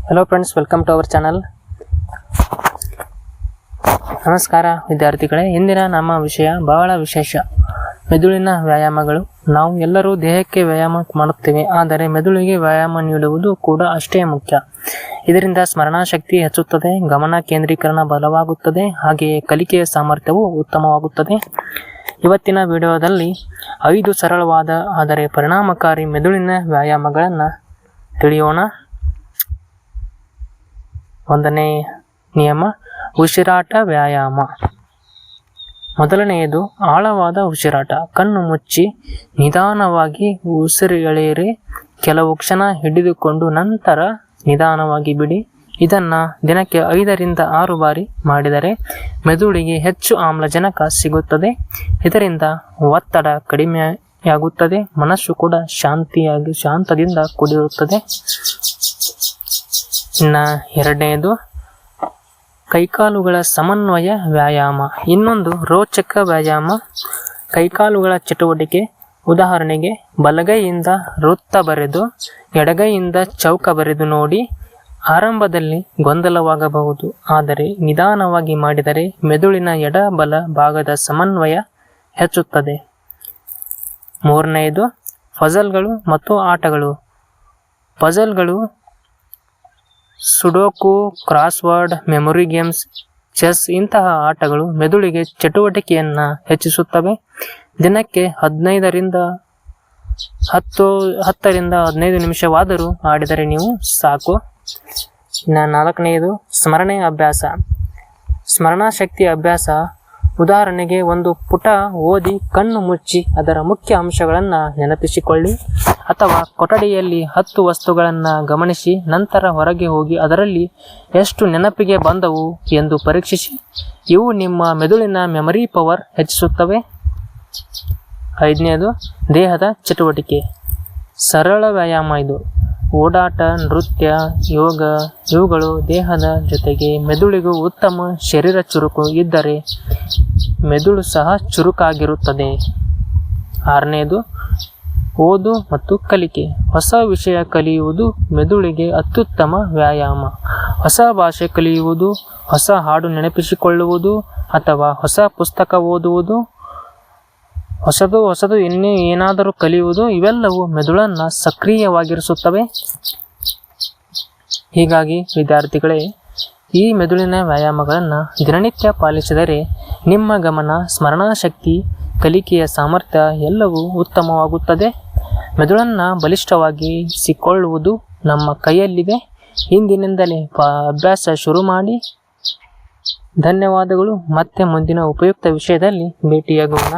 Hello friends, welcome to our channel. ನಮಸ್ಕಾರ ವಿದ್ಯಾರ್ಥಿಗಳೇ. ಇಂದಿನ ನಮ್ಮ ವಿಷಯ ಬಹಳ ವಿಶೇಷ, ಮೆದುಳಿನ ವ್ಯಾಯಾಮಗಳು. ನಾವು ಎಲ್ಲರೂ ದೇಹಕ್ಕೆ ವ್ಯಾಯಾಮ ಮಾಡುತ್ತೇವೆ, ಆದರೆ ಮೆದುಳಿಗೆ ವ್ಯಾಯಾಮ ನೀಡುವುದು ಕೂಡ ಅಷ್ಟೇ ಮುಖ್ಯ. ಇದರಿಂದ ಸ್ಮರಣಾ ಶಕ್ತಿ ಹೆಚ್ಚುತ್ತದೆ, ಗಮನ ಕೇಂದ್ರೀಕರಣ ಬಲವಾಗುತ್ತದೆ, ಹಾಗೆಯೇ ಕಲಿಕೆಯ ಸಾಮರ್ಥ್ಯವು ಉತ್ತಮವಾಗುತ್ತದೆ. ಇವತ್ತಿನ ವಿಡಿಯೋದಲ್ಲಿ 5 ಸರಳವಾದ ಆದರೆ ಪರಿಣಾಮಕಾರಿ ಮೆದುಳಿನ ವ್ಯಾಯಾಮಗಳನ್ನು ತಿಳಿಯೋಣ. 1ನೇ ನಿಯಮ, ಉಸಿರಾಟ ವ್ಯಾಯಾಮ. ಮೊದಲನೆಯದು ಆಳವಾದ ಉಸಿರಾಟ. ಕಣ್ಣು ಮುಚ್ಚಿ ನಿಧಾನವಾಗಿ ಉಸಿರು ಎಳೆಯಿರಿ. ಕೆಲವು ಕ್ಷಣ ಹಿಡಿದುಕೊಂಡು ನಂತರ ನಿಧಾನವಾಗಿ ಬಿಡಿ. ಇದನ್ನು ದಿನಕ್ಕೆ 5 ರಿಂದ 6 ಬಾರಿ ಮಾಡಿದರೆ ಮೆದುಳಿಗೆ ಹೆಚ್ಚು ಆಮ್ಲಜನಕ ಸಿಗುತ್ತದೆ. ಇದರಿಂದ ಒತ್ತಡ ಕಡಿಮೆಯಾಗುತ್ತದೆ, ಮನಸ್ಸು ಕೂಡ ಶಾಂತದಿಂದ ಕೂಡಿರುತ್ತದೆ. ಇನ್ನು 2ನೇದು ಕೈಕಾಲುಗಳ ಸಮನ್ವಯ ವ್ಯಾಯಾಮ. ಇನ್ನೊಂದು ರೋಚಕ ವ್ಯಾಯಾಮ, ಕೈಕಾಲುಗಳ ಚಟುವಟಿಕೆ. ಉದಾಹರಣೆಗೆ, ಬಲಗೈಯಿಂದ ವೃತ್ತ ಬರೆದು ಎಡಗೈಯಿಂದ ಚೌಕ ಬರೆದು ನೋಡಿ. ಆರಂಭದಲ್ಲಿ ಗೊಂದಲವಾಗಬಹುದು, ಆದರೆ ನಿಧಾನವಾಗಿ ಮಾಡಿದರೆ ಮೆದುಳಿನ ಎಡ ಬಲ ಭಾಗದ ಸಮನ್ವಯ ಹೆಚ್ಚುತ್ತದೆ. 3ನೇದು ಪಜಲ್ಗಳು ಮತ್ತು ಆಟಗಳು. ಪಜಲ್ಗಳು sudoku, crossword, memory games, chess ಇಂತಹ ಆಟಗಳು ಮೆದುಳಿಗೆ ಚಟುವಟಿಕೆಯನ್ನು ಹೆಚ್ಚಿಸುತ್ತವೆ. ದಿನಕ್ಕೆ 10 ರಿಂದ 15 ನಿಮಿಷವಾದರೂ ಆಡಿದರೆ ನೀವು ಸಾಕು. ಇನ್ನು 4ನೇದು ಸ್ಮರಣೆ ಅಭ್ಯಾಸ. ಸ್ಮರಣಾ ಶಕ್ತಿ ಅಭ್ಯಾಸ. ಉದಾಹರಣೆಗೆ, ಒಂದು ಪುಟ ಓದಿ ಕಣ್ಣು ಮುಚ್ಚಿ ಅದರ ಮುಖ್ಯ ಅಂಶಗಳನ್ನು ನೆನಪಿಸಿಕೊಳ್ಳಿ. ಅಥವಾ ಕೊಠಡಿಯಲ್ಲಿ 10 ವಸ್ತುಗಳನ್ನು ಗಮನಿಸಿ, ನಂತರ ಹೊರಗೆ ಹೋಗಿ ಅದರಲ್ಲಿ ಎಷ್ಟು ನೆನಪಿಗೆ ಬಂದವು ಎಂದು ಪರೀಕ್ಷಿಸಿ. ಇವು ನಿಮ್ಮ ಮೆದುಳಿನ ಮೆಮರಿ ಪವರ್ ಹೆಚ್ಚಿಸುತ್ತವೆ. 5ನೇದು ದೇಹದ ಚಟುವಟಿಕೆ. ಸರಳ ವ್ಯಾಯಾಮ ಇದು. ಓಡಾಟ, ನೃತ್ಯ, ಯೋಗ ಇವುಗಳು ದೇಹದ ಜೊತೆಗೆ ಮೆದುಳಿಗೂ ಉತ್ತಮ. ಶರೀರ ಚುರುಕು ಇದ್ದರೆ ಮೆದುಳು ಸಹ ಚುರುಕಾಗಿರುತ್ತದೆ. 6ನೇದು ಓದು ಮತ್ತು ಕಲಿಕೆ. ಹೊಸ ವಿಷಯ ಕಲಿಯುವುದು ಮೆದುಳಿಗೆ ಅತ್ಯುತ್ತಮ ವ್ಯಾಯಾಮ. ಹೊಸ ಭಾಷೆ ಕಲಿಯುವುದು, ಹೊಸ ಹಾಡು ನೆನಪಿಸಿಕೊಳ್ಳುವುದು ಅಥವಾ ಹೊಸ ಪುಸ್ತಕ ಓದುವುದು, ಹೊಸದು ಏನಾದರೂ ಕಲಿಯುವುದು, ಇವೆಲ್ಲವೂ ಮೆದುಳನ್ನು ಸಕ್ರಿಯವಾಗಿರಿಸುತ್ತವೆ. ಹೀಗಾಗಿ ವಿದ್ಯಾರ್ಥಿಗಳೇ, ಈ ಮೆದುಳಿನ ವ್ಯಾಯಾಮಗಳನ್ನು ದಿನನಿತ್ಯ ಪಾಲಿಸಿದರೆ ನಿಮ್ಮ ಗಮನ, ಸ್ಮರಣಾ ಶಕ್ತಿ, ಕಲಿಕೆಯ ಸಾಮರ್ಥ್ಯ ಎಲ್ಲವೂ ಉತ್ತಮವಾಗುತ್ತದೆ. ಮೆದುಳನ್ನು ಬಲಿಷ್ಠವಾಗಿಸಿಕೊಳ್ಳುವುದು ನಮ್ಮ ಕೈಯಲ್ಲಿದೆ. ಇಂದಿನಿಂದಲೇ ಅಭ್ಯಾಸ ಶುರು ಮಾಡಿ. ಧನ್ಯವಾದಗಳು. ಮತ್ತೆ ಮುಂದಿನ ಉಪಯುಕ್ತ ವಿಷಯದಲ್ಲಿ ಭೇಟಿಯಾಗೋಣ.